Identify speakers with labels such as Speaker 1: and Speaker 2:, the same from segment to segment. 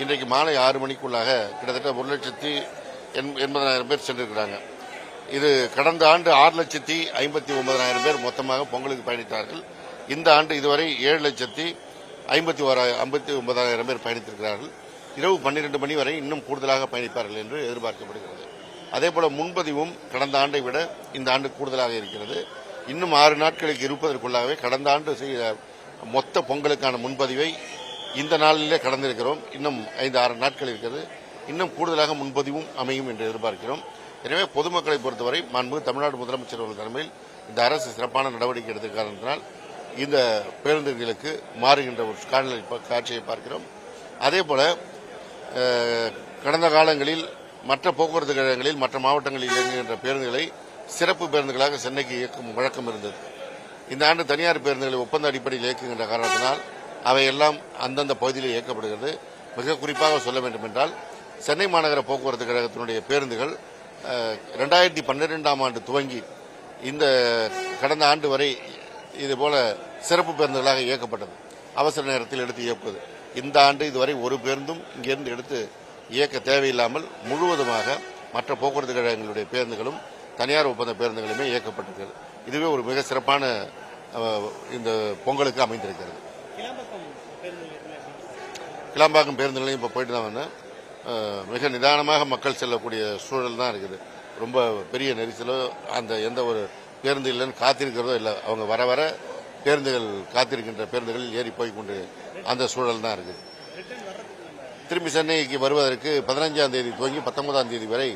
Speaker 1: இன்றைக்கு மாலை 6 மணிக்குள்ளாக கிட்டத்தட்ட 1,80,000 பேர் சென்றிருக்கிறாங்க. இது கடந்த ஆண்டு 6,59,000 பேர் மொத்தமாக பொங்கலுக்கு பயணித்தார்கள். இந்த ஆண்டு இதுவரை 7,59,000 பேர் பயணித்திருக்கிறார்கள். இரவு 12 மணி வரை இன்னும் கூடுதலாக பயணிப்பார்கள் என்று எதிர்பார்க்கப்படுகிறது. அதேபோல முன்பதிவும் கடந்த ஆண்டை விட இந்த ஆண்டு கூடுதலாக இருக்கிறது. இன்னும் 6 நாட்களுக்கு இருப்பதற்குள்ளாகவே கடந்த ஆண்டு செய்த மொத்த பொங்கலுக்கான முன்பதிவை இந்த நாளிலே கடந்திருக்கிறோம். இன்னும் 5-6 நாட்கள் இருக்கிறது. இன்னும் கூடுதலாக முன்பதிவும் அமையும் என்று எதிர்பார்க்கிறோம். எனவே பொதுமக்களை பொறுத்தவரை மாண்புமிகு தமிழ்நாடு முதலமைச்சர் அவர்கள் தலைமையில் இந்த அரசு சிறப்பான நடவடிக்கை எடுத்த காரணத்தினால் இந்த பேருந்துகளுக்கு மாறுகின்ற ஒரு காட்சியை பார்க்கிறோம். அதேபோல கடந்த காலங்களில் மற்ற போக்குவரத்து கழகங்களில் மற்ற மாவட்டங்களில் இயங்குகின்ற பேருந்துகளை சிறப்பு பேருந்துகளாக சென்னைக்கு இயக்கும் வழக்கம் இருந்தது. இந்த ஆண்டு தனியார் பேருந்துகளை ஒப்பந்த அடிப்படையில் இயக்குகின்ற காரணத்தினால் அவையெல்லாம் அந்தந்த பகுதியில் இயக்கப்படுகிறது. மிக குறிப்பாக சொல்ல வேண்டும் என்றால் சென்னை மாநகர போக்குவரத்து கழகத்தினுடைய பேருந்துகள் 2012ஆம் ஆண்டு துவங்கி இந்த கடந்த ஆண்டு வரை இதுபோல சிறப்பு பேருந்துகளாக இயக்கப்பட்டது. அவசர நேரத்தில் எடுத்து இயக்குவது. இந்த ஆண்டு இதுவரை ஒரு பேருந்தும் இங்கிருந்து எடுத்து இயக்க தேவையில்லாமல் முழுவதுமாக மற்ற போக்குவரத்து கழகங்களுடைய பேருந்துகளும் தனியார் ஒப்பந்த பேருந்துகளுமே இயக்கப்பட்டிருக்கிறது. இதுவே ஒரு மிக சிறப்பான இந்த பொங்கலுக்கு அமைந்திருக்கிறது. கிளாம்பாக்கம் பேருந்துகளையும் இப்போ போயிட்டு தான் வந்தேன். மிக நிதானமாக மக்கள் செல்லக்கூடிய சூழல் தான் இருக்குது. ரொம்ப பெரிய நெரிசலோ அந்த எந்த ஒரு பேருந்து இல்லைன்னு காத்திருக்கிறதோ இல்லை. அவங்க வர வர பேருந்துகள் காத்திருக்கின்ற பேருந்துகளில் ஏறி போய் கொண்டு அந்த சூழல் தான் இருக்குது. திரும்பி சென்னைக்கு வருவதற்கு 15ஆம் தேதி துவங்கி 19ஆம் தேதி வரை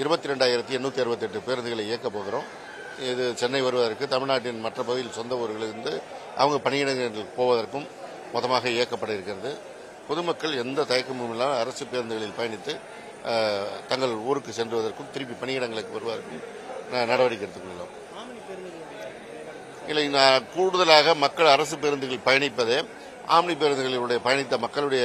Speaker 1: 22,868 பேருந்துகளை இயக்கப் போகிறோம். இது சென்னை வருவதற்கு தமிழ்நாட்டின் மற்ற பகுதியில் சொந்த ஊர்களிலிருந்து அவங்க பணியிடங்களுக்கு போவதற்கும் மொத்தமாக இயக்கப்பட இருக்கிறது. பொதுமக்கள் எந்த தயக்கமும் இல்லாமல் அரசு பேருந்துகளில் பயணித்து தங்கள் ஊருக்கு சென்றுவதற்கும் திருப்பி பணியிடங்களுக்கு வருவதற்கும் நடவடிக்கை எடுத்துக்கொள்ளலாம். இல்லை, கூடுதலாக மக்கள் அரசு பேருந்துகளில் பயணிப்பதே ஆம்னி பேருந்துகளினுடைய பயணித்த மக்களுடைய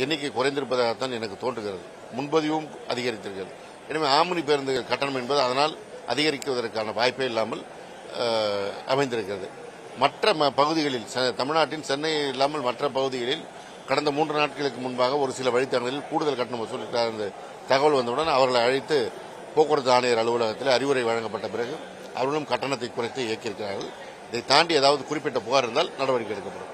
Speaker 1: எண்ணிக்கை குறைந்திருப்பதாகத்தான் எனக்கு தோன்றுகிறது. முன்பதிவும் அதிகரித்திருக்கிறது. எனவே ஆம்னி பேருந்துகள் கட்டணம் என்பது அதனால் அதிகரிக்குவதற்கான வாய்ப்பே இல்லாமல் அமைந்திருக்கிறது. மற்ற பகுதிகளில் தமிழ்நாட்டின் சென்னை இல்லாமல் மற்ற பகுதிகளில் கடந்த 3 நாட்களுக்கு முன்பாக ஒரு சில வழித்தடங்களில் கூடுதல் கட்டணம் வசூலிக்கிறார் என்ற தகவல் வந்தவுடன் அவர்களை அழைத்து போக்குவரத்து ஆணையர் அலுவலகத்தில் அறிவுரை வழங்கப்பட்ட பிறகு அவர்களும் கட்டணத்தை குறைத்து இயக்கியிருக்கிறார்கள். இதை தாண்டி ஏதாவது குறிப்பிட்ட புகார் இருந்தால் நடவடிக்கை எடுக்கப்படும்.